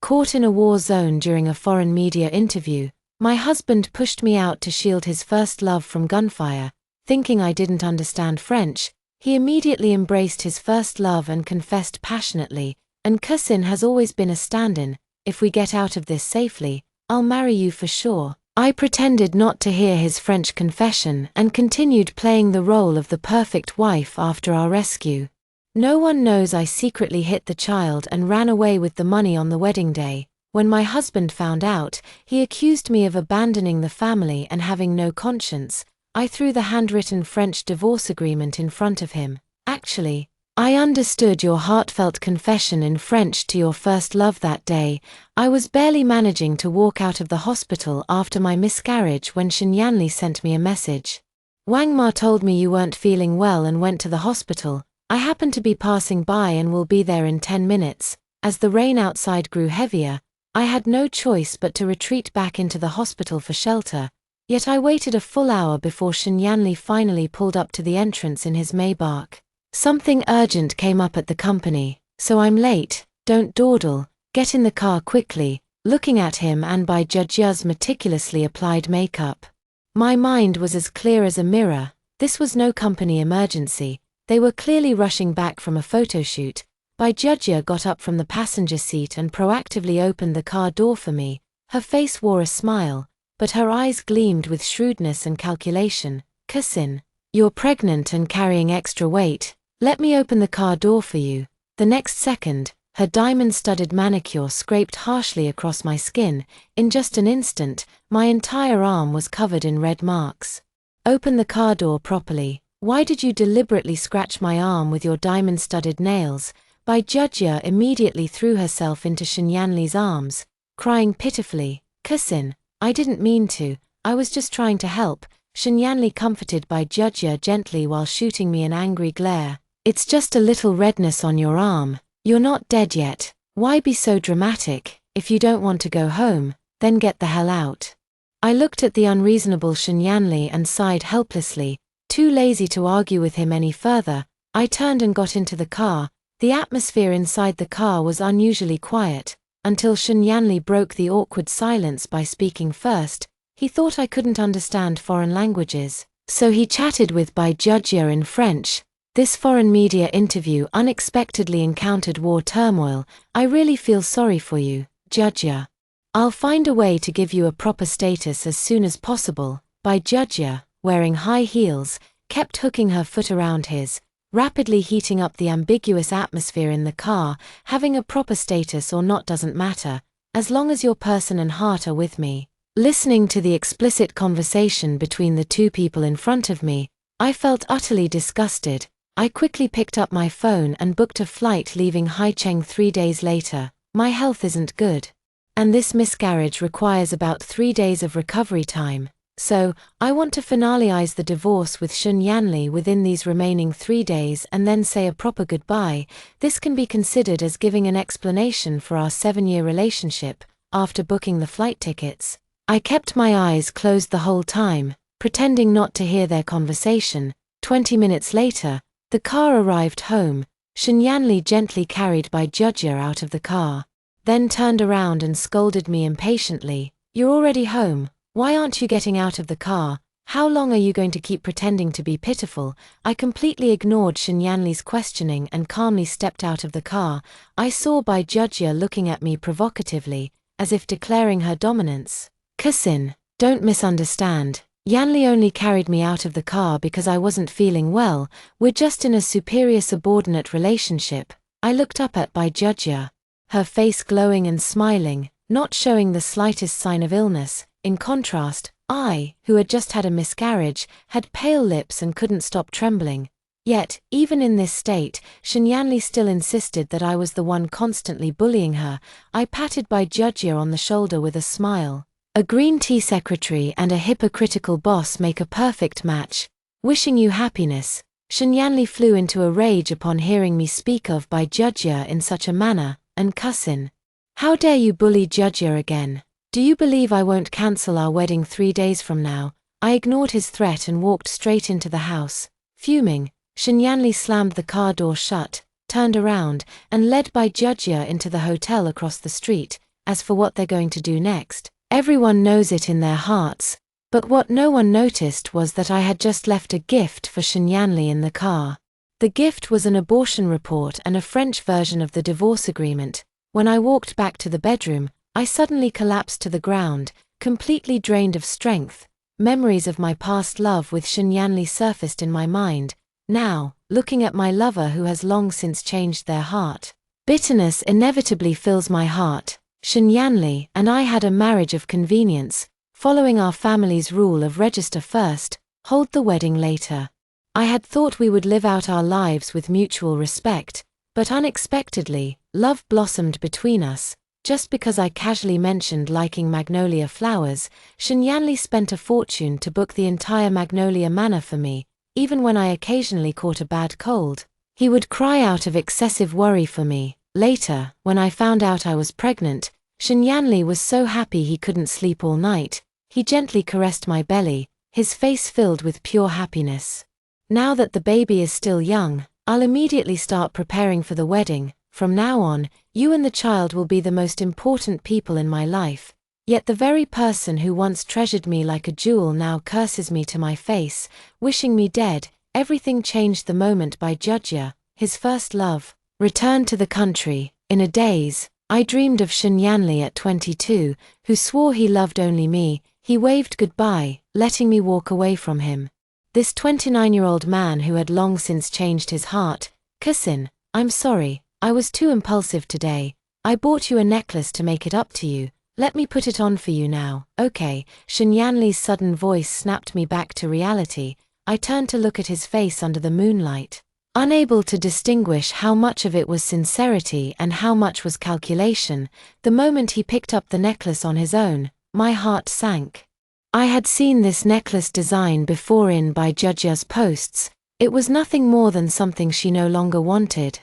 Caught in a war zone during a foreign media interview, my husband pushed me out to shield his first love from gunfire. Thinking I didn't understand French, he immediately embraced his first love and confessed passionately, "And cousin has always been a stand-in. If we get out of this safely, I'll marry you for sure." I pretended not to hear his French confession and continued playing the role of the perfect wife after our rescue. No one knows I secretly hit the child and ran away with the money on the wedding day. When my husband found out, he accused me of abandoning the family and having no conscience. I threw the handwritten French divorce agreement in front of him. "Actually, I understood your heartfelt confession in French to your first love that day. I was barely managing to walk out of the hospital after my miscarriage when Shinyanli sent me a message. Wang Ma told me you weren't feeling well and went to the hospital. I happened to be passing by and will be there in 10 minutes. As the rain outside grew heavier, I had no choice but to retreat back into the hospital for shelter. Yet I waited a full hour before Shinyanli finally pulled up to the entrance in his Maybach. Something urgent came up at the company, so I'm late. Don't dawdle, get in the car quickly," looking at him and Bai Jujya's meticulously applied makeup. My mind was as clear as a mirror. This was no company emergency. They were clearly rushing back from a photo shoot. Bai Jujya got up from the passenger seat and proactively opened the car door for me. Her face wore a smile, but her eyes gleamed with shrewdness and calculation. "Cousin, you're pregnant and carrying extra weight. Let me open the car door for you." The next second, her diamond-studded manicure scraped harshly across my skin. In just an instant, my entire arm was covered in red marks. "Open the car door properly. Why did you deliberately scratch my arm with your diamond-studded nails?" Bai Jujya immediately threw herself into Shinyanli's arms, crying pitifully. "Cousin, I didn't mean to, I was just trying to help." Shinyanli comforted Bai Jujya gently while shooting me an angry glare. "It's just a little redness on your arm. You're not dead yet. Why be so dramatic? If you don't want to go home, then get the hell out." I looked at the unreasonable Shinyanli and sighed helplessly. Too lazy to argue with him any further, I turned and got into the car. The atmosphere inside the car was unusually quiet, until Shinyanli broke the awkward silence by speaking first. He thought I couldn't understand foreign languages, so he chatted with Bai Jujya in French. This foreign media interview unexpectedly encountered war turmoil. "I really feel sorry for you, Jujya. I'll find a way to give you a proper status as soon as possible." Bai Jujya, wearing high heels, kept hooking her foot around his, rapidly heating up the ambiguous atmosphere in the car. "Having a proper status or not doesn't matter, as long as your person and heart are with me." Listening to the explicit conversation between the two people in front of me, I felt utterly disgusted. I quickly picked up my phone and booked a flight leaving Haicheng 3 days later. My health isn't good, and this miscarriage requires about 3 days of recovery time. So, I want to finalize the divorce with Shinyanli within these remaining 3 days and then say a proper goodbye. This can be considered as giving an explanation for our 7-year relationship. After booking the flight tickets, I kept my eyes closed the whole time, pretending not to hear their conversation. 20 minutes later, the car arrived home. Shinyanli gently carried Bai Jujya out of the car, then turned around and scolded me impatiently. "You're already home. Why aren't you getting out of the car? How long are you going to keep pretending to be pitiful?" I completely ignored Shinyanli's questioning and calmly stepped out of the car. I saw Bai Jujya looking at me provocatively, as if declaring her dominance. "Cousin, don't misunderstand. Yanli only carried me out of the car because I wasn't feeling well. We're just in a superior subordinate relationship." I looked up at Bai Jujya, her face glowing and smiling, not showing the slightest sign of illness. In contrast, I, who had just had a miscarriage, had pale lips and couldn't stop trembling. Yet, even in this state, Shinyanli still insisted that I was the one constantly bullying her. I patted Bai Jujya on the shoulder with a smile. "A green tea secretary and a hypocritical boss make a perfect match. Wishing you happiness." Shinyanli flew into a rage upon hearing me speak of Bai Jujya in such a manner. "And cousin, how dare you bully Jujya again? Do you believe I won't cancel our wedding 3 days from now?" I ignored his threat and walked straight into the house. Fuming, Shinyanli slammed the car door shut, turned around, and led Bai Jujya into the hotel across the street. As for what they're going to do next, everyone knows it in their hearts. But what no one noticed was that I had just left a gift for Shinyanli in the car. The gift was an abortion report and a French version of the divorce agreement. When I walked back to the bedroom, I suddenly collapsed to the ground, completely drained of strength. Memories of my past love with Shinyanli surfaced in my mind. Now, looking at my lover who has long since changed their heart, bitterness inevitably fills my heart. Shinyanli and I had a marriage of convenience, following our family's rule of register first, hold the wedding later. I had thought we would live out our lives with mutual respect, but unexpectedly, love blossomed between us. Just because I casually mentioned liking magnolia flowers, Shinyanli spent a fortune to book the entire Magnolia Manor for me. Even when I occasionally caught a bad cold, he would cry out of excessive worry for me. Later, when I found out I was pregnant, Shinyanli was so happy he couldn't sleep all night. He gently caressed my belly, his face filled with pure happiness. Now that the baby is still young, I'll immediately start preparing for the wedding. From now on, you and the child will be the most important people in my life. Yet the very person who once treasured me like a jewel now curses me to my face, wishing me dead. Everything changed the moment by Judja, his first love, returned to the country. In a daze, I dreamed of Shinyanli at 22, who swore he loved only me. He waved goodbye, letting me walk away from him. This 29-year-old man who had long since changed his heart. Cousin, I'm sorry, I was too impulsive today. I bought you a necklace to make it up to you. Let me put it on for you now. Okay. Shinyanli's sudden voice snapped me back to reality. I turned to look at his face under the moonlight, unable to distinguish how much of it was sincerity and how much was calculation. The moment he picked up the necklace on his own, my heart sank. I had seen this necklace design before by Judja's posts. It was nothing more than something she no longer wanted.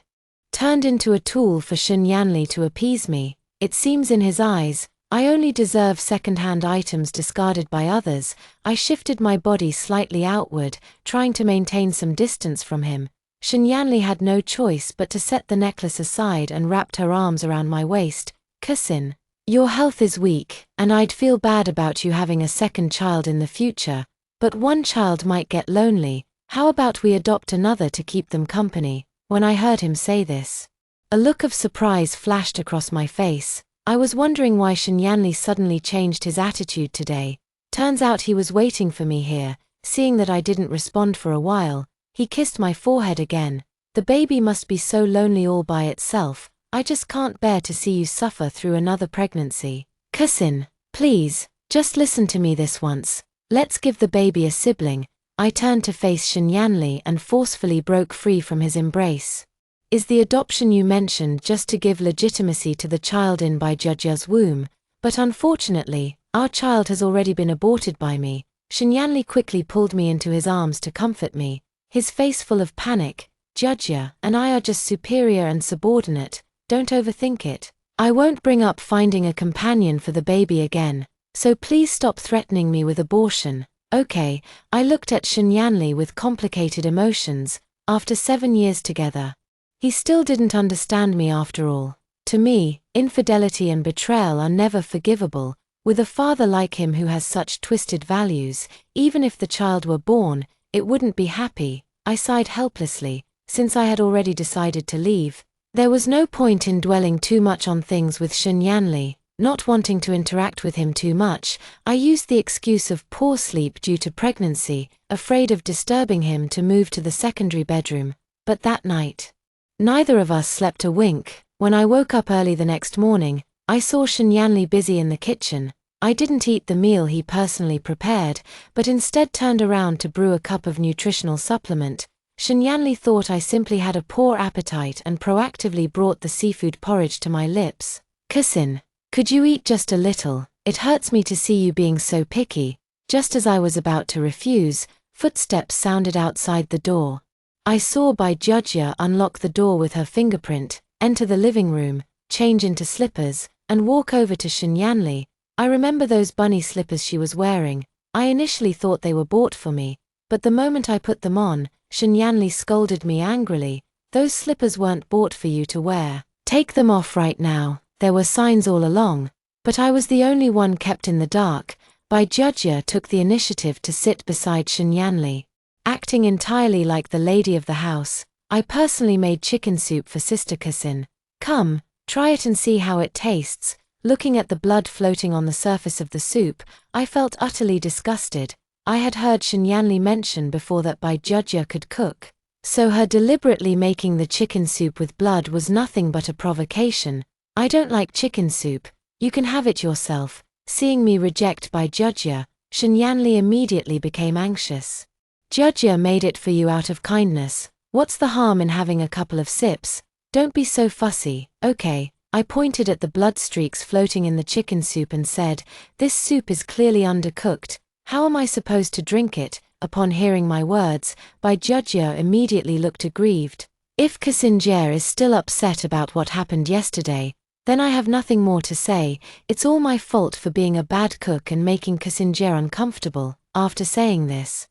Turned into a tool for Shinyanli to appease me. It seems in his eyes, I only deserve second-hand items discarded by others. I shifted my body slightly outward, trying to maintain some distance from him. Shinyanli had no choice but to set the necklace aside and wrapped her arms around my waist. Cousin, your health is weak, and I'd feel bad about you having a second child in the future, but one child might get lonely. How about we adopt another to keep them company? When I heard him say this, a look of surprise flashed across my face. I was wondering why Shinyanli suddenly changed his attitude today. Turns out he was waiting for me here. Seeing that I didn't respond for a while, he kissed my forehead again. The baby must be so lonely all by itself. I just can't bear to see you suffer through another pregnancy. Cousin, please, just listen to me this once. Let's give the baby a sibling. I turned to face Shinyanli and forcefully broke free from his embrace. Is the adoption you mentioned just to give legitimacy to the child by Judja's womb? But unfortunately, our child has already been aborted by me. Shinyanli quickly pulled me into his arms to comfort me, his face full of panic. Judja and I are just superior and subordinate. Don't overthink it. I won't bring up finding a companion for the baby again, so please stop threatening me with abortion. Okay. I looked at Shinyanli with complicated emotions. After 7 years together, he still didn't understand me after all. To me, infidelity and betrayal are never forgivable. With a father like him who has such twisted values, even if the child were born, it wouldn't be happy. I sighed helplessly. Since I had already decided to leave, there was no point in dwelling too much on things with Shinyanli. Not wanting to interact with him too much, I used the excuse of poor sleep due to pregnancy, afraid of disturbing him, to move to the secondary bedroom. But that night, neither of us slept a wink. When I woke up early the next morning, I saw Shinyanli busy in the kitchen. I didn't eat the meal he personally prepared, but instead turned around to brew a cup of nutritional supplement. Shinyanli thought I simply had a poor appetite and proactively brought the seafood porridge to my lips. Cousin, could you eat just a little? It hurts me to see you being so picky. Just as I was about to refuse, footsteps sounded outside the door. I saw Judja unlock the door with her fingerprint, enter the living room, change into slippers, and walk over to Shinyanli. I remember those bunny slippers she was wearing. I initially thought they were bought for me, but the moment I put them on, Shinyanli scolded me angrily. Those slippers weren't bought for you to wear. Take them off right now. There were signs all along. But I was the only one kept in the dark. Judge took the initiative to sit beside Shenyanli. Acting entirely like the lady of the house, I personally made chicken soup for Sister Kasin. Come, try it and see how it tastes. Looking at the blood floating on the surface of the soup, I felt utterly disgusted. I had heard Shenyanli mention before that Judge could cook, so her deliberately making the chicken soup with blood was nothing but a provocation. I don't like chicken soup, you can have it yourself. Seeing me reject Judge, Shenyanli immediately became anxious. Judge made it for you out of kindness. What's the harm in having a couple of sips? Don't be so fussy, okay? I pointed at the blood streaks floating in the chicken soup and said, this soup is clearly undercooked. How am I supposed to drink it? Upon hearing my words, Judge immediately looked aggrieved. If Kasinjer is still upset about what happened yesterday, then I have nothing more to say. It's all my fault for being a bad cook and making Kasinjer uncomfortable. After saying this,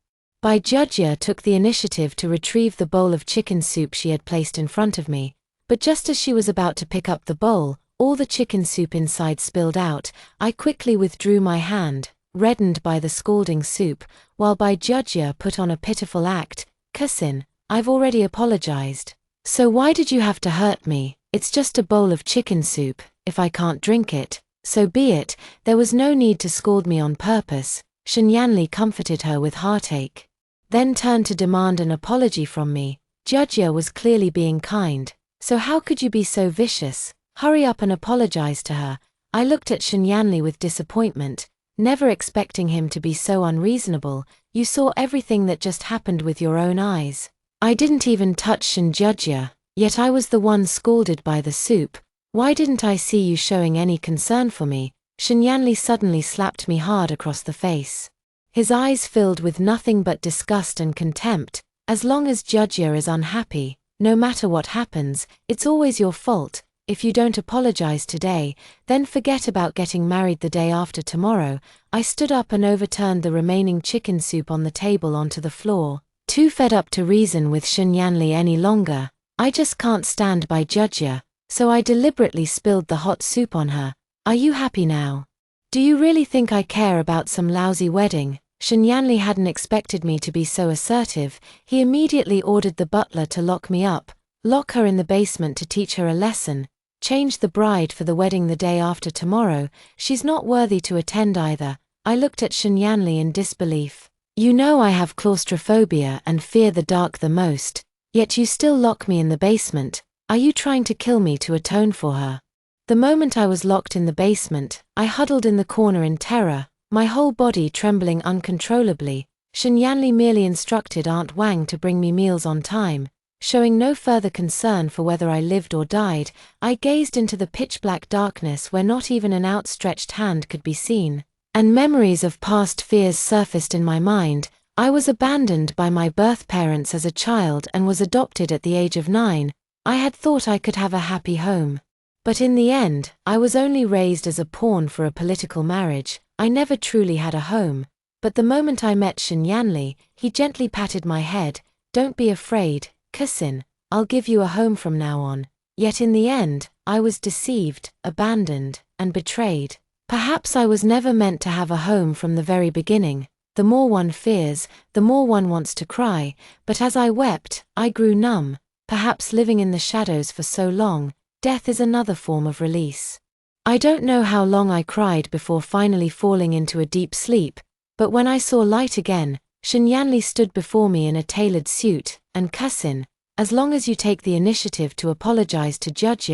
Judge took the initiative to retrieve the bowl of chicken soup she had placed in front of me. But just as she was about to pick up the bowl, all the chicken soup inside spilled out. I quickly withdrew my hand, reddened by the scalding soup, while Judge put on a pitiful act. Kasin, I've already apologized. So why did you have to hurt me? It's just a bowl of chicken soup. If I can't drink it, so be it. There was no need to scald me on purpose. Shenyanli comforted her with heartache, then turned to demand an apology from me. Judge was clearly being kind. So how could you be so vicious? Hurry up and apologize to her. I looked at Shenyanli with disappointment, never expecting him to be so unreasonable. You saw everything that just happened with your own eyes. I didn't even touch Judge, yet I was the one scalded by the soup. Why didn't I see you showing any concern for me? Shenyanli suddenly slapped me hard across the face. His eyes filled with nothing but disgust and contempt. As long as Judge is unhappy, no matter what happens, it's always your fault. If you don't apologize today, then forget about getting married the day after tomorrow. I stood up and overturned the remaining chicken soup on the table onto the floor. Too fed up to reason with Shenyanli any longer, I just can't stand Judge, so I deliberately spilled the hot soup on her. Are you happy now? Do you really think I care about some lousy wedding? Shenyanli hadn't expected me to be so assertive. He immediately ordered the butler to lock me up, lock her in the basement to teach her a lesson, change the bride for the wedding the day after tomorrow. She's not worthy to attend either. I looked at Shenyanli in disbelief. You know I have claustrophobia and fear the dark the most, yet you still lock me in the basement. Are you trying to kill me to atone for her? The moment I was locked in the basement, I huddled in the corner in terror, my whole body trembling uncontrollably. Shenyanli merely instructed Aunt Wang to bring me meals on time. Showing no further concern for whether I lived or died, I gazed into the pitch-black darkness where not even an outstretched hand could be seen, and memories of past fears surfaced in my mind. I was abandoned by my birth parents as a child and was adopted at the age of 9. I had thought I could have a happy home. But in the end, I was only raised as a pawn for a political marriage. I never truly had a home. But the moment I met Shenyanli, he gently patted my head. Don't be afraid, Kasin, I'll give you a home from now on. Yet in the end, I was deceived, abandoned, and betrayed. Perhaps I was never meant to have a home from the very beginning. The more one fears, the more one wants to cry. But as I wept, I grew numb. Perhaps living in the shadows for so long, death is another form of release. I don't know how long I cried before finally falling into a deep sleep, but when I saw light again, Shenyanli stood before me in a tailored suit, and Kasin, as long as you take the initiative to apologize to Judge,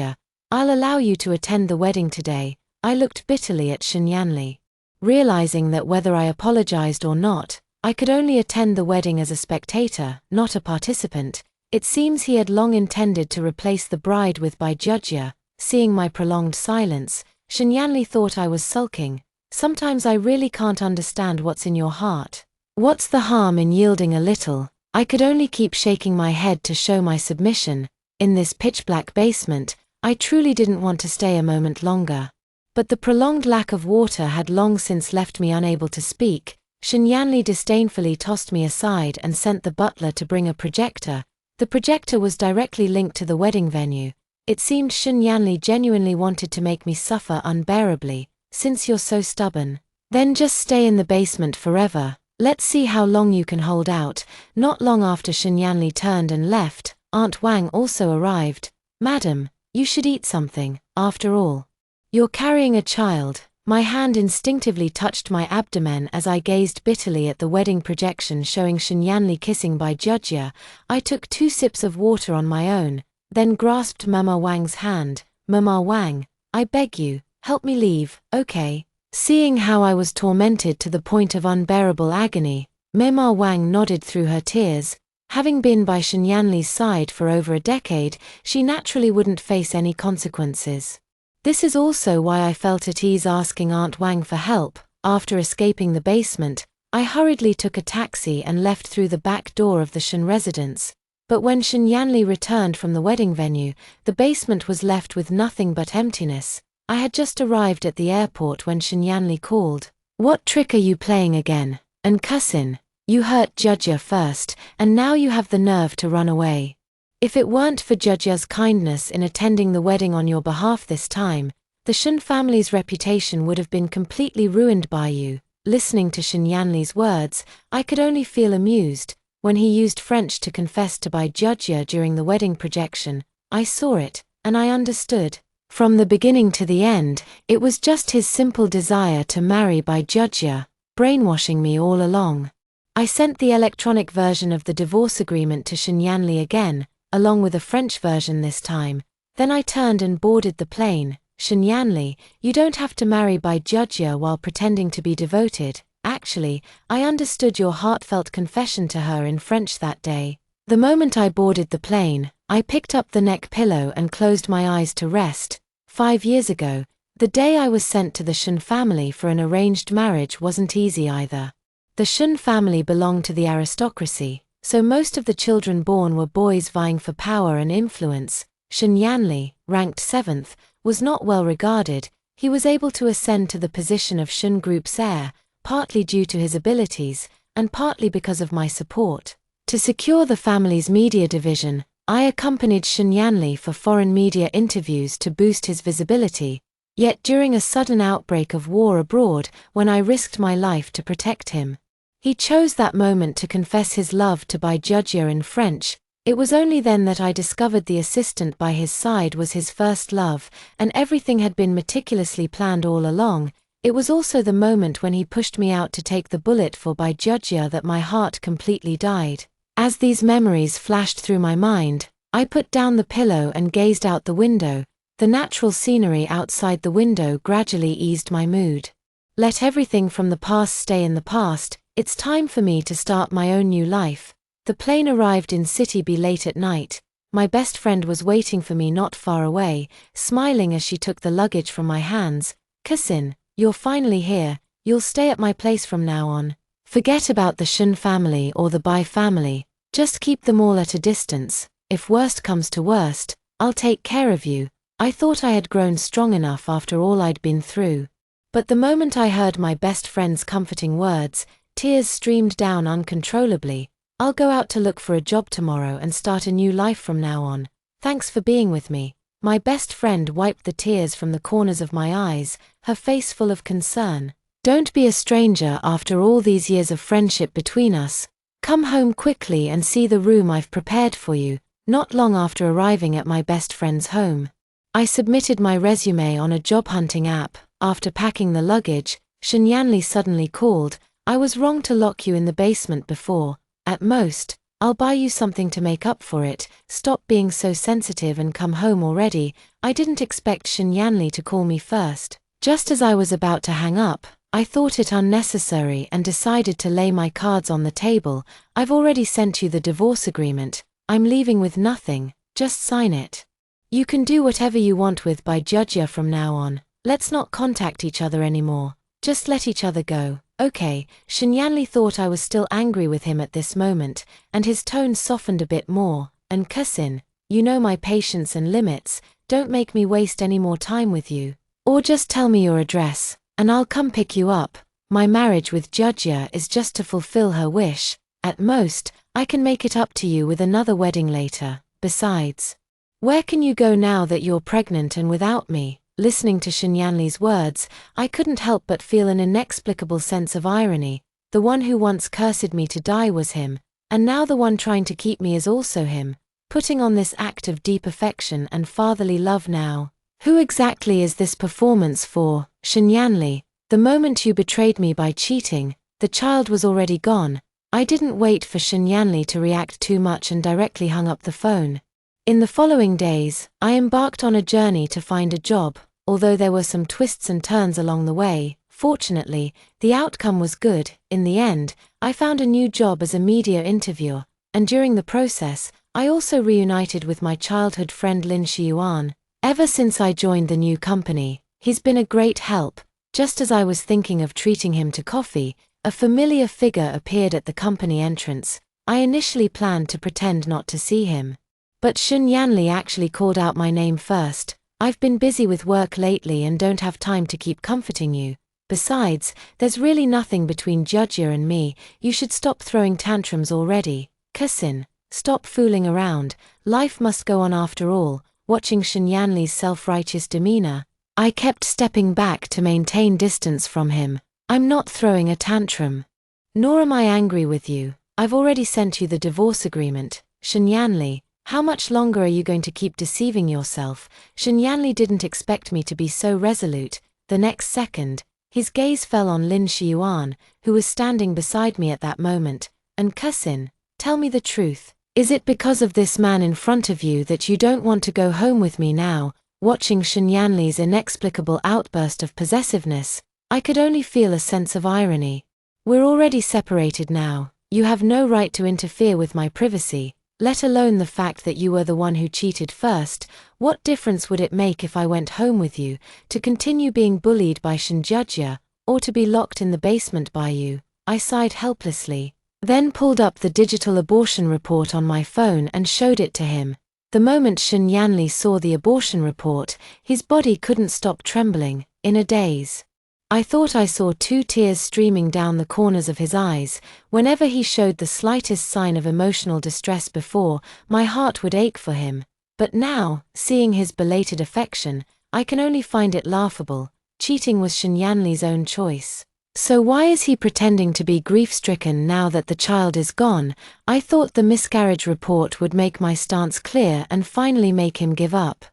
I'll allow you to attend the wedding today. I looked bitterly at Shenyanli, realizing that whether I apologized or not, I could only attend the wedding as a spectator, not a participant. It seems he had long intended to replace the bride with Judge. Seeing my prolonged silence, Shenyanli thought I was sulking. Sometimes I really can't understand what's in your heart. What's the harm in yielding a little? I could only keep shaking my head to show my submission. In this pitch-black basement, I truly didn't want to stay a moment longer. But the prolonged lack of water had long since left me unable to speak. Shenyanli disdainfully tossed me aside and sent the butler to bring a projector. The projector was directly linked to the wedding venue. It seemed Shenyanli genuinely wanted to make me suffer unbearably. since you're so stubborn. Then just stay in the basement forever. Let's see how long you can hold out." Not long after Shenyanli turned and left, Aunt Wang also arrived. "Madam, you should eat something, after all. You're carrying a child." My hand instinctively touched my abdomen as I gazed bitterly at the wedding projection showing Shenyanli kissing Bai Jujia. I took 2 sips of water on my own, then grasped Mama Wang's hand. "Mama Wang, I beg you, help me leave, okay?" Seeing how I was tormented to the point of unbearable agony, Mama Wang nodded through her tears. Having been by Shenyanli's side for over a decade, she naturally wouldn't face any consequences. This is also why I felt at ease asking Aunt Wang for help. After escaping the basement, I hurriedly took a taxi and left through the back door of the Shen residence. But when Shenyanli returned from the wedding venue, the basement was left with nothing but emptiness. I had just arrived at the airport when Shenyanli called. "What trick are you playing again? And cousin, you hurt Jujia first, and now you have the nerve to run away. If it weren't for Jujia's kindness in attending the wedding on your behalf this time, the Shen family's reputation would have been completely ruined by you." Listening to Shenyanli's words, I could only feel amused. When he used French to confess to Bai Jujia during the wedding projection, I saw it, and I understood. From the beginning to the end, it was just his simple desire to marry Bai Jujia, brainwashing me all along. I sent the electronic version of the divorce agreement to Shenyanli again, along with a French version this time. Then I turned and boarded the plane. "Shenyanli, you don't have to marry Bai Jujia while pretending to be devoted. Actually, I understood your heartfelt confession to her in French that day." The moment I boarded the plane, I picked up the neck pillow and closed my eyes to rest. 5 years ago, the day I was sent to the Shen family for an arranged marriage wasn't easy either. The Shen family belonged to the aristocracy, so most of the children born were boys vying for power and influence. Shenyanli, ranked 7th, was not well regarded. He was able to ascend to the position of Shen Group's heir, partly due to his abilities, and partly because of my support. To secure the family's media division, I accompanied Shenyanli for foreign media interviews to boost his visibility. Yet during a sudden outbreak of war abroad, when I risked my life to protect him, he chose that moment to confess his love to Bai Jujia in French. It was only then that I discovered the assistant by his side was his first love, and everything had been meticulously planned all along. It was also the moment when he pushed me out to take the bullet for Bai Jujia that my heart completely died. As these memories flashed through my mind, I put down the pillow and gazed out the window. The natural scenery outside the window gradually eased my mood. Let everything from the past stay in the past. It's time for me to start my own new life. The plane arrived in City B late at night. My best friend was waiting for me not far away, smiling as she took the luggage from my hands. "Cousin, you're finally here. You'll stay at my place from now on. Forget about the Shen family or the Bai family. Just keep them all at a distance. If worst comes to worst, I'll take care of you." I thought I had grown strong enough after all I'd been through. But the moment I heard my best friend's comforting words, tears streamed down uncontrollably. "I'll go out to look for a job tomorrow and start a new life from now on. Thanks for being with me." My best friend wiped the tears from the corners of my eyes, her face full of concern. "Don't be a stranger after all these years of friendship between us. Come home quickly and see the room I've prepared for you." Not long after arriving at my best friend's home, I submitted my resume on a job hunting app. After packing the luggage, Shenyanli suddenly called. "I was wrong to lock you in the basement before. At most, I'll buy you something to make up for it. Stop being so sensitive and come home already." I didn't expect Shenyanli to call me first. Just as I was about to hang up, I thought it unnecessary and decided to lay my cards on the table. "I've already sent you the divorce agreement. I'm leaving with nothing, just sign it. You can do whatever you want with Bai Jujia from now on. Let's not contact each other anymore. Just let each other go, okay?" Shenyanli thought I was still angry with him at this moment, and his tone softened a bit more. "And cousin, you know my patience and limits. Don't make me waste any more time with you. Or just tell me your address, and I'll come pick you up. My marriage with Jujia is just to fulfill her wish. At most, I can make it up to you with another wedding later. Besides, where can you go now that you're pregnant and without me?" Listening to Shinyanli's words, I couldn't help but feel an inexplicable sense of irony. The one who once cursed me to die was him, and now the one trying to keep me is also him, putting on this act of deep affection and fatherly love now. Who exactly is this performance for, Shinyanli? The moment you betrayed me by cheating, the child was already gone. I didn't wait for Shinyanli to react too much and directly hung up the phone. In the following days, I embarked on a journey to find a job. Although there were some twists and turns along the way, fortunately, the outcome was good. In the end, I found a new job as a media interviewer, and during the process, I also reunited with my childhood friend Lin Shiyuan. Ever since I joined the new company, he's been a great help. Just as I was thinking of treating him to coffee, a familiar figure appeared at the company entrance. I initially planned to pretend not to see him, but Shinyanli actually called out my name first. I've been busy with work lately and don't have time to keep comforting you. Besides, there's really nothing between Judya and me. You should stop throwing tantrums already. Kasin, stop fooling around. Life must go on after all. Watching Shinyanli's self-righteous demeanor, I kept stepping back to maintain distance from him. I'm not throwing a tantrum. Nor am I angry with you. I've already sent you the divorce agreement. Shinyanli, how much longer are you going to keep deceiving yourself? Shinyanli didn't expect me to be so resolute. The next second, his gaze fell on Lin Shiyuan, who was standing beside me at that moment. And Kasin, tell me the truth. Is it because of this man in front of you that you don't want to go home with me now? Watching Shinyanli's inexplicable outburst of possessiveness, I could only feel a sense of irony. We're already separated now. You have no right to interfere with my privacy. Let alone the fact that you were the one who cheated first. What difference would it make if I went home with you, to continue being bullied by Shinjudya, or to be locked in the basement by you? I sighed helplessly, then pulled up the digital abortion report on my phone and showed it to him. The moment Shinyanli saw the abortion report, his body couldn't stop trembling. In a daze, I thought I saw 2 tears streaming down the corners of his eyes. Whenever he showed the slightest sign of emotional distress before, my heart would ache for him. But now, seeing his belated affection, I can only find it laughable. Cheating was Shinyanli's own choice. So why is he pretending to be grief-stricken now that the child is gone? I thought the miscarriage report would make my stance clear and finally make him give up.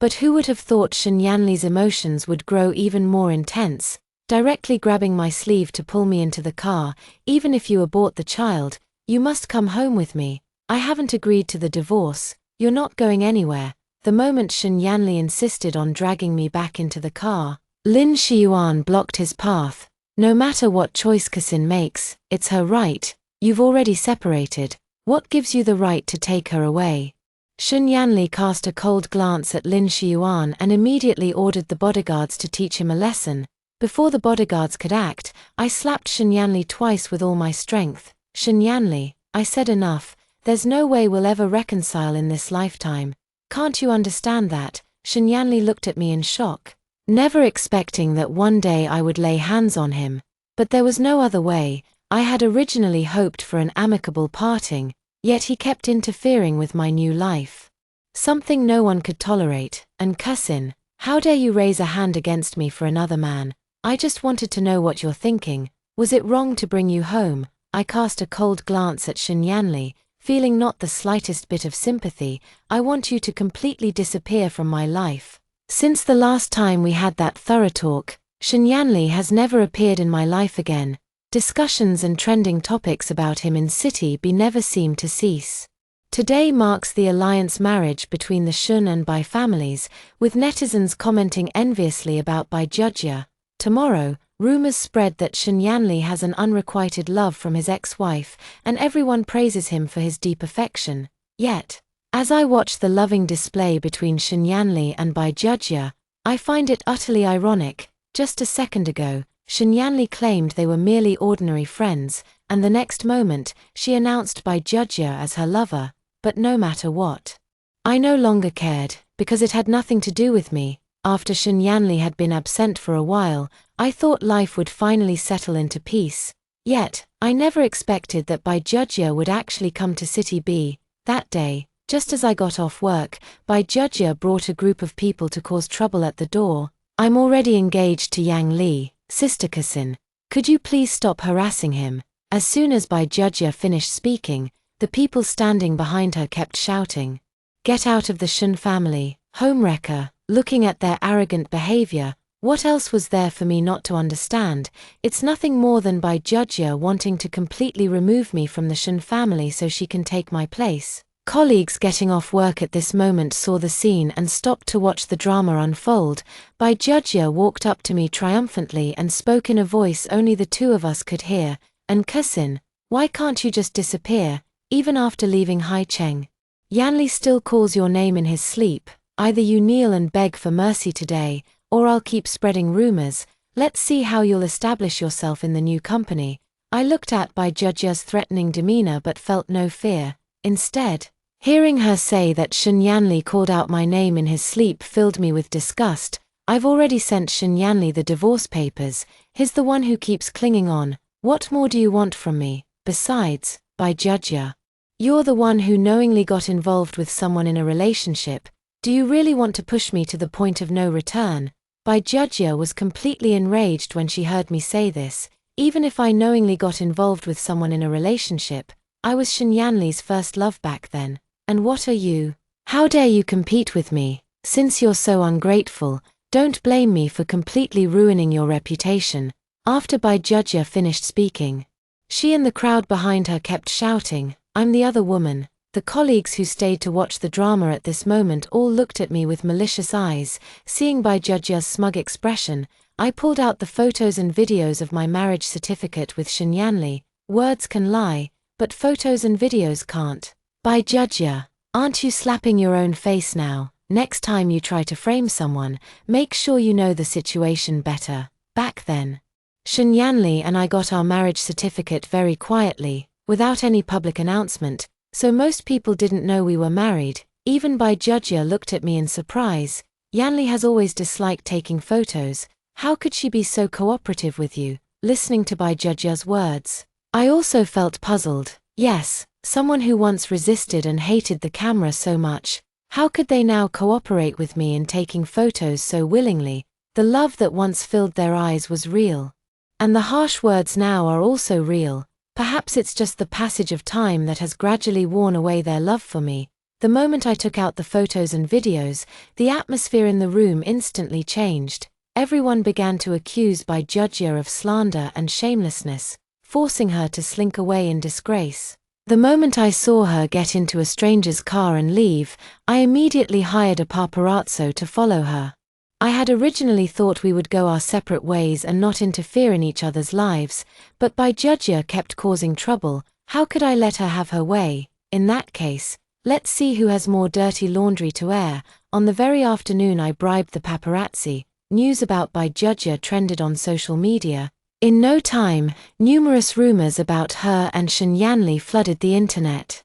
But who would have thought Shinyanli's emotions would grow even more intense? Directly grabbing my sleeve to pull me into the car. Even if you abort the child, you must come home with me. I haven't agreed to the divorce. You're not going anywhere. The moment Shinyanli insisted on dragging me back into the car, Lin Shiyuan blocked his path. No matter what choice Kasin makes, it's her right. You've already separated. What gives you the right to take her away? Shinyanli cast a cold glance at Lin Shiyuan and immediately ordered the bodyguards to teach him a lesson. Before the bodyguards could act, I slapped Shinyanli twice with all my strength. Shinyanli, I said enough. There's no way we'll ever reconcile in this lifetime. Can't you understand that? Shinyanli looked at me in shock, never expecting that one day I would lay hands on him. But there was no other way. I had originally hoped for an amicable parting, yet he kept interfering with my new life. Something no one could tolerate. And Kasin, how dare you raise a hand against me for another man? I just wanted to know what you're thinking. Was it wrong to bring you home? I cast a cold glance at Shinyanli, feeling not the slightest bit of sympathy. I want you to completely disappear from my life. Since the last time we had that thorough talk, Shinyanli has never appeared in my life again. Discussions and trending topics about him in City B never seem to cease. Today marks the alliance marriage between the Shun and Bai families, with netizens commenting enviously about Bai Judya. Tomorrow, rumors spread that Shinyanli has an unrequited love from his ex-wife, and everyone praises him for his deep affection. Yet, as I watch the loving display between Shinyanli and Bai Judya, I find it utterly ironic. Just a second ago, Shinyanli claimed they were merely ordinary friends, and the next moment, she announced Bai Judya as her lover. But no matter what, I no longer cared, because it had nothing to do with me. After Shinyanli had been absent for a while, I thought life would finally settle into peace. Yet, I never expected that Bai Judya would actually come to City B. That day, just as I got off work, Bai Judya brought a group of people to cause trouble at the door. I'm already engaged to Yang Li, Sister Cousin. Could you please stop harassing him? As soon as Bai Jujia finished speaking, the people standing behind her kept shouting, "Get out of the Shun family, homewrecker!" Looking at their arrogant behavior, what else was there for me not to understand? It's nothing more than Bai Jujia wanting to completely remove me from the Shun family so she can take my place. Colleagues getting off work at this moment saw the scene and stopped to watch the drama unfold. Bai Jujia walked up to me triumphantly and spoke in a voice only the two of us could hear, "And Cousin, why can't you just disappear, even after leaving Haicheng? Yanli still calls your name in his sleep. Either you kneel and beg for mercy today, or I'll keep spreading rumors. Let's see how you'll establish yourself in the new company." I looked at Bai Jujia's threatening demeanor but felt no fear. Instead, hearing her say that Shen Yanli called out my name in his sleep filled me with disgust. I've already sent Shen Yanli the divorce papers. He's the one who keeps clinging on. What more do you want from me? Besides, Bai Jujia, you're the one who knowingly got involved with someone in a relationship. Do you really want to push me to the point of no return? Bai Jujia was completely enraged when she heard me say this. Even if I knowingly got involved with someone in a relationship, I was Shen Yanli's first love back then. And what are you? How dare you compete with me? Since you're so ungrateful, don't blame me for completely ruining your reputation. After Bai Jujia finished speaking, she and the crowd behind her kept shouting, "I'm the other woman." The colleagues who stayed to watch the drama at this moment all looked at me with malicious eyes. Seeing Bai Jujia's smug expression, I pulled out the photos and videos of my marriage certificate with Shen Yanli. Words can lie, but photos and videos can't. Bai Jujia, aren't you slapping your own face now? Next time you try to frame someone, make sure you know the situation better. Back then, Shen Yanli and I got our marriage certificate very quietly, without any public announcement, so most people didn't know we were married. Even Bai Jujia looked at me in surprise. Yanli has always disliked taking photos. How could she be so cooperative with you? Listening to Bai Jujia's words, I also felt puzzled. Yes, someone who once resisted and hated the camera so much, how could they now cooperate with me in taking photos so willingly? The love that once filled their eyes was real. And the harsh words now are also real. Perhaps it's just the passage of time that has gradually worn away their love for me. The moment I took out the photos and videos, the atmosphere in the room instantly changed. Everyone began to accuse Bai Jujia of slander and shamelessness, forcing her to slink away in disgrace. The moment I saw her get into a stranger's car and leave, I immediately hired a paparazzo to follow her. I had originally thought we would go our separate ways and not interfere in each other's lives, but Bai Jujia kept causing trouble. How could I let her have her way? In that case, let's see who has more dirty laundry to air. On the very afternoon I bribed the paparazzi, news about Bai Jujia trended on social media. In no time, numerous rumors about her and Shen Yanli flooded the internet.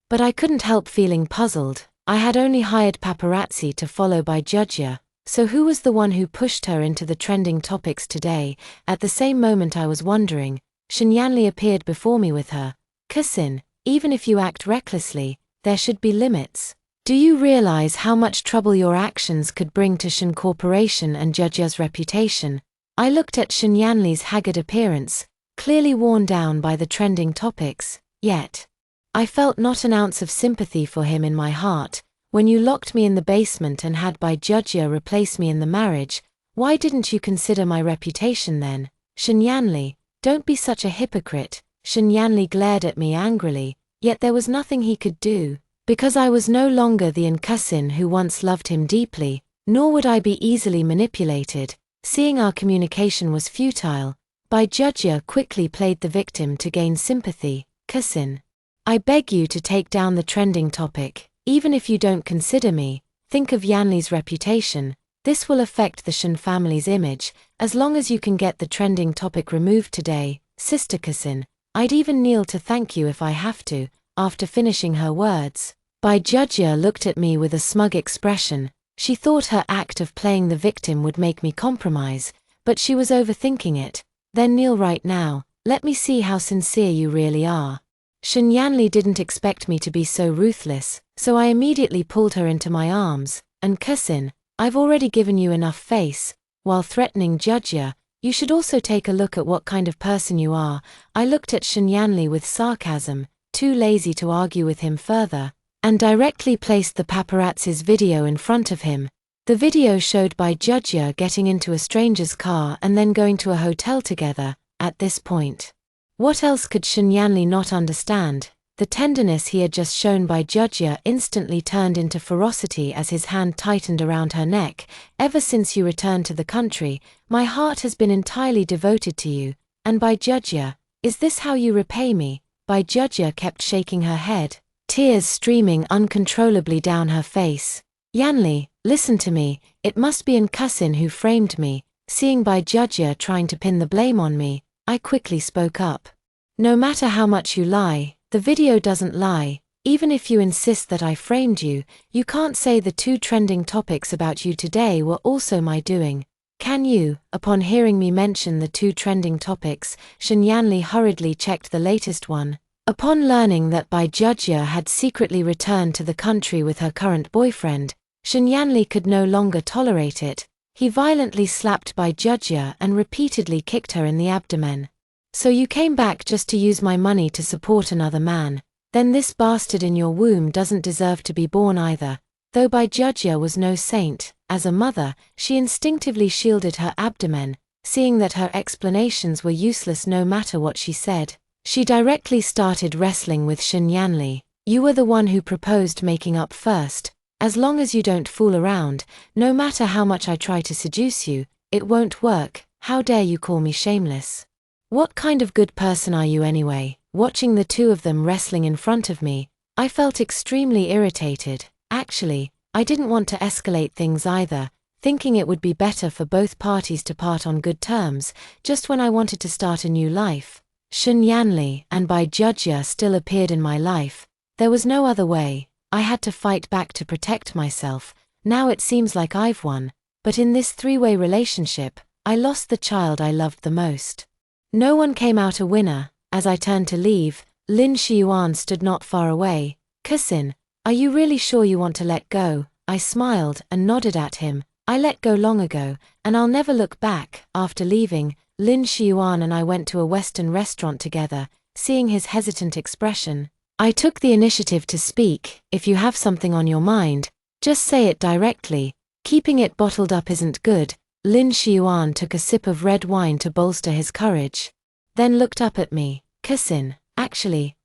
But I couldn't help feeling puzzled. I had only hired paparazzi to follow Bai Jujia. So who was the one who pushed her into the trending topics today? At the same moment I was wondering, Shen Yanli appeared before me with her. Cousin, even if you act recklessly, there should be limits. Do you realize how much trouble your actions could bring to Shen Corporation and Jujia's reputation? I looked at Shen Yanli's haggard appearance, clearly worn down by the trending topics, yet I felt not an ounce of sympathy for him in my heart. When you locked me in the basement and had Bai Jujia replace me in the marriage, why didn't you consider my reputation then? Shen Yanli, don't be such a hypocrite. Shen Yanli glared at me angrily, yet there was nothing he could do, because I was no longer the cousin who once loved him deeply, nor would I be easily manipulated. Seeing our communication was futile, Bai Jujia quickly played the victim to gain sympathy. Cousin, I beg you to take down the trending topic. Even if you don't consider me, think of Yanli's reputation. This will affect the Shen family's image. As long as you can get the trending topic removed today, Sister Cousin, I'd even kneel to thank you if I have to. After finishing her words, Bai Jujia looked at me with a smug expression. She thought her act of playing the victim would make me compromise, but she was overthinking it. Then kneel right now, let me see how sincere you really are. Shen Yanli didn't expect me to be so ruthless, so I immediately pulled her into my arms. And cousin, I've already given you enough face. while threatening Judya, "You should also take a look at what kind of person you are." I looked at Shinyanli with sarcasm, too lazy to argue with him further, and directly placed the paparazzi's video in front of him. The video showed by Judya getting into a stranger's car and then going to a hotel together. At this point, what else could Shinyanli not understand? The tenderness he had just shown by Judya instantly turned into ferocity as his hand tightened around her neck. "Ever since you returned to the country, my heart has been entirely devoted to you. And by Judya, is this how you repay me?" By Judya kept shaking her head, tears streaming uncontrollably down her face. "Yanli, listen to me, it must be Cousin who framed me." Seeing by Judya trying to pin the blame on me, I quickly spoke up. "No matter how much you lie, the video doesn't lie. Even if you insist that I framed you, you can't say the 2 trending topics about you today were also my doing. Can you?" Upon hearing me mention the 2 trending topics, Shinyanli hurriedly checked the latest one. Upon learning that Bai Judya had secretly returned to the country with her current boyfriend, Shinyanli could no longer tolerate it. He violently slapped Bai Judya and repeatedly kicked her in the abdomen. "So you came back just to use my money to support another man? Then this bastard in your womb doesn't deserve to be born either." Though Bai Judya was no saint, as a mother, she instinctively shielded her abdomen, seeing that her explanations were useless no matter what she said. She directly started wrestling with Shinyanli. "You were the one who proposed making up first. As long as you don't fool around, no matter how much I try to seduce you, it won't work. How dare you call me shameless? What kind of good person are you anyway?" Watching the 2 of them wrestling in front of me, I felt extremely irritated. Actually, I didn't want to escalate things either, thinking it would be better for both parties to part on good terms, just when I wanted to start a new life. Shinyanli and Bai Judya still appeared in my life. There was no other way. I had to fight back to protect myself. Now it seems like I've won, but in this 3-way relationship, I lost the child I loved the most. No one came out a winner. As I turned to leave, Lin Shiyuan stood not far away. "Cousin, are you really sure you want to let go?" I smiled and nodded at him. "I let go long ago, and I'll never look back." After leaving, Lin Shiyuan and I went to a Western restaurant together. Seeing his hesitant expression, I took the initiative to speak. "If you have something on your mind, just say it directly. Keeping it bottled up isn't good." Lin Shiyuan took a sip of red wine to bolster his courage, then looked up at me. "Cousin, actually,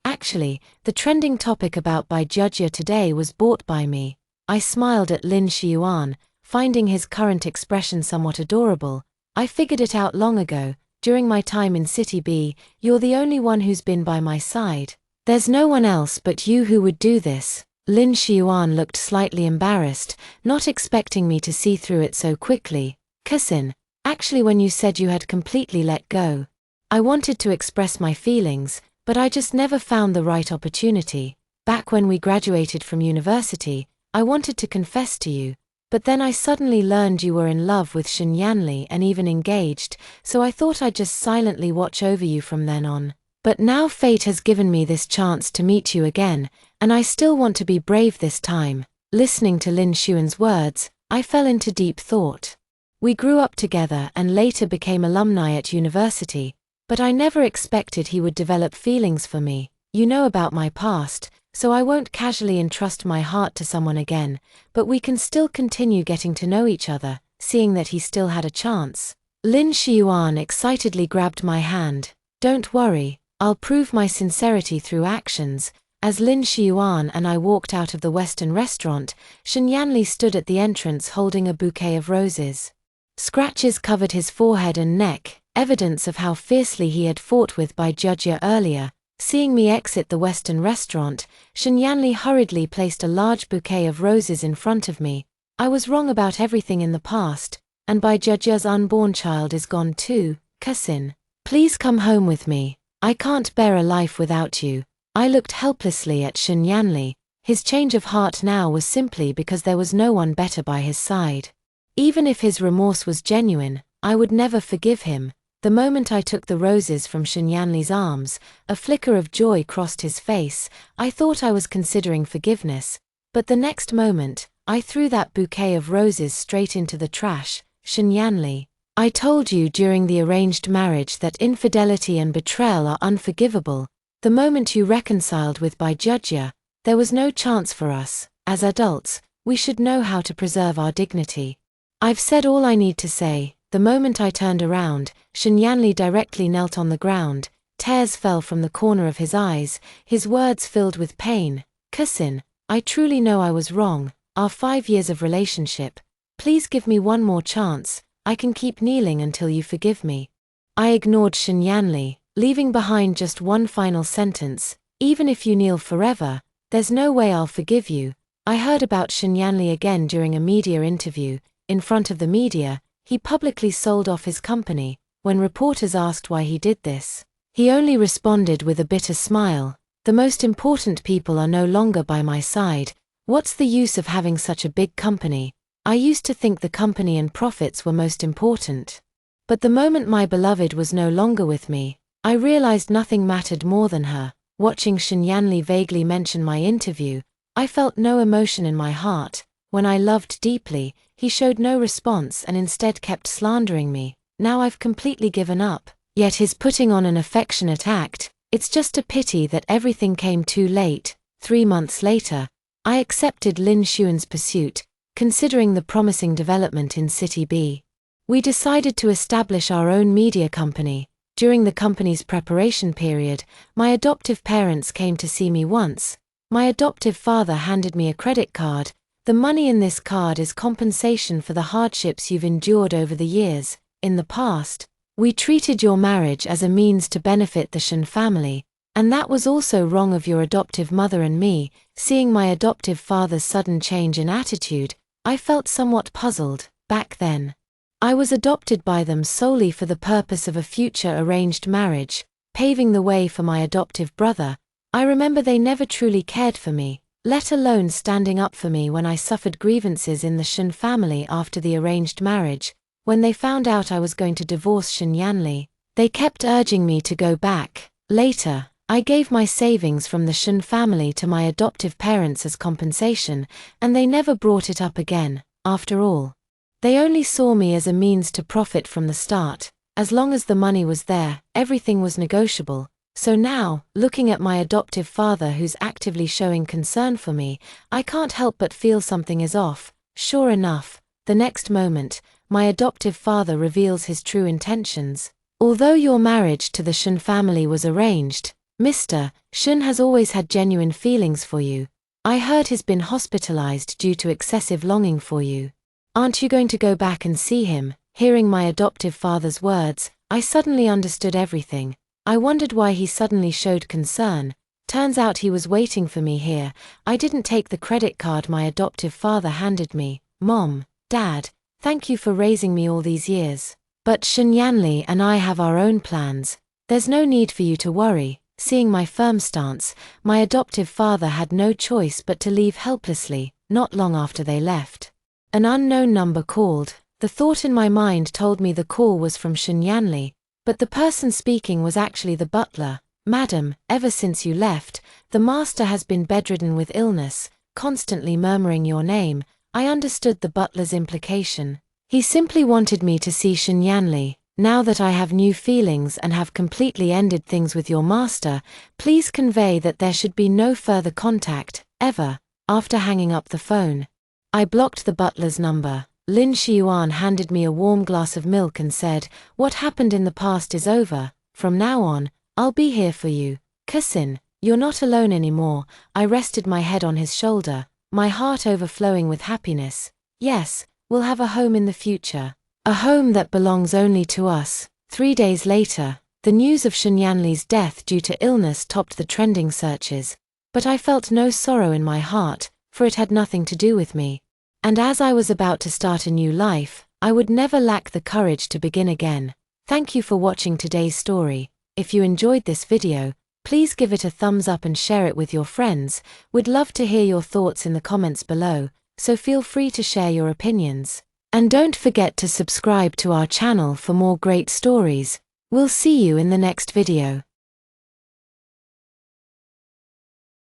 the trending topic about Bai Judya today was bought by me." I smiled at Lin Shiyuan, finding his current expression somewhat adorable. "I figured it out long ago. During my time in City B, you're the only one who's been by my side. There's no one else but you who would do this." Lin Shiyuan looked slightly embarrassed, not expecting me to see through it so quickly. "Cousin, actually when you said you had completely let go, I wanted to express my feelings, but I just never found the right opportunity. Back when we graduated from university, I wanted to confess to you, but then I suddenly learned you were in love with Shinyanli and even engaged, so I thought I'd just silently watch over you from then on. But now fate has given me this chance to meet you again, and I still want to be brave this time." Listening to Lin Xuan's words, I fell into deep thought. We grew up together and later became alumni at university, but I never expected he would develop feelings for me. You know about my past, so I won't casually entrust my heart to someone again, but we can still continue getting to know each other. Seeing that he still had a chance, Lin Shiyuan excitedly grabbed my hand. "Don't worry, I'll prove my sincerity through actions." As Lin Shiyuan and I walked out of the Western restaurant, Shinyanli stood at the entrance holding a bouquet of roses. Scratches covered his forehead and neck, evidence of how fiercely he had fought with Bai Judya earlier. Seeing me exit the Western restaurant, Shinyanli hurriedly placed a large bouquet of roses in front of me. "I was wrong about everything in the past, and Bai Judya's unborn child is gone too. Cousin, please come home with me. I can't bear a life without you." I looked helplessly at Shinyanli. His change of heart now was simply because there was no one better by his side. Even if his remorse was genuine, I would never forgive him. The moment I took the roses from Shinyanli's arms, a flicker of joy crossed his face. I thought I was considering forgiveness, but the next moment, I threw that bouquet of roses straight into the trash. Shinyanli. I told you during the arranged marriage that infidelity and betrayal are unforgivable. The moment you reconciled with Baijujia, there was no chance for us. As adults, we should know how to preserve our dignity. I've said all I need to say. The moment I turned around, Shinyanli directly knelt on the ground. Tears fell from the corner of his eyes, his words filled with pain. Cousin, I truly know I was wrong. Our 5 years of relationship. Please give me one more chance. I can keep kneeling until you forgive me. I ignored Shinyanli, leaving behind just one final sentence. Even if you kneel forever, there's no way I'll forgive you. I heard about Shinyanli again during a media interview. In front of the media, he publicly sold off his company. When reporters asked why he did this, he only responded with a bitter smile. The most important people are no longer by my side. What's the use of having such a big company? I used to think the company and profits were most important. But the moment my beloved was no longer with me, I realized nothing mattered more than her. Watching Shinyanli vaguely mention my interview, I felt no emotion in my heart. When I loved deeply, he showed no response and instead kept slandering me. Now I've completely given up. Yet he's putting on an affectionate act. It's just a pity that everything came too late. 3 months later, I accepted Lin Xuan's pursuit, considering the promising development in City B. We decided to establish our own media company. During the company's preparation period, my adoptive parents came to see me once. My adoptive father handed me a credit card. The money in this card is compensation for the hardships you've endured over the years. In the past, we treated your marriage as a means to benefit the Shen family, and that was also wrong of your adoptive mother and me. Seeing my adoptive father's sudden change in attitude, I felt somewhat puzzled. Back then, I was adopted by them solely for the purpose of a future arranged marriage, paving the way for my adoptive brother. I remember they never truly cared for me, let alone standing up for me when I suffered grievances in the Shen family after the arranged marriage. When they found out I was going to divorce Shinyanli, they kept urging me to go back. Later, I gave my savings from the Shen family to my adoptive parents as compensation, and they never brought it up again. After all, they only saw me as a means to profit from the start. As long as the money was there, everything was negotiable. So now, looking at my adoptive father who's actively showing concern for me, I can't help but feel something is off. Sure enough, the next moment, my adoptive father reveals his true intentions. Although your marriage to the Shen family was arranged, Mr. Shen has always had genuine feelings for you. I heard he's been hospitalized due to excessive longing for you. Aren't you going to go back and see him? Hearing my adoptive father's words, I suddenly understood everything. I wondered why he suddenly showed concern. Turns out he was waiting for me here. I didn't take the credit card my adoptive father handed me. Mom, Dad, thank you for raising me all these years. But Shinyanli and I have our own plans. There's no need for you to worry. Seeing my firm stance, my adoptive father had no choice but to leave helplessly. Not long after they left, an unknown number called. The thought in my mind told me the call was from Shinyanli, but the person speaking was actually the butler. Madam, ever since you left, the master has been bedridden with illness, constantly murmuring your name. I understood the butler's implication. He simply wanted me to see Shinyanli. Now that I have new feelings and have completely ended things with your master, please convey that there should be no further contact, ever. After hanging up the phone, I blocked the butler's number. Lin Xiuan handed me a warm glass of milk and said, "What happened in the past is over. From now on, I'll be here for you. Cousin, you're not alone anymore." I rested my head on his shoulder, my heart overflowing with happiness. Yes, we'll have a home in the future. A home that belongs only to us. 3 days later, the news of Shinyanli's death due to illness topped the trending searches. But I felt no sorrow in my heart, for it had nothing to do with me. And as I was about to start a new life, I would never lack the courage to begin again. Thank you for watching today's story. If you enjoyed this video, please give it a thumbs up and share it with your friends. We'd love to hear your thoughts in the comments below, so feel free to share your opinions. And don't forget to subscribe to our channel for more great stories. We'll see you in the next video.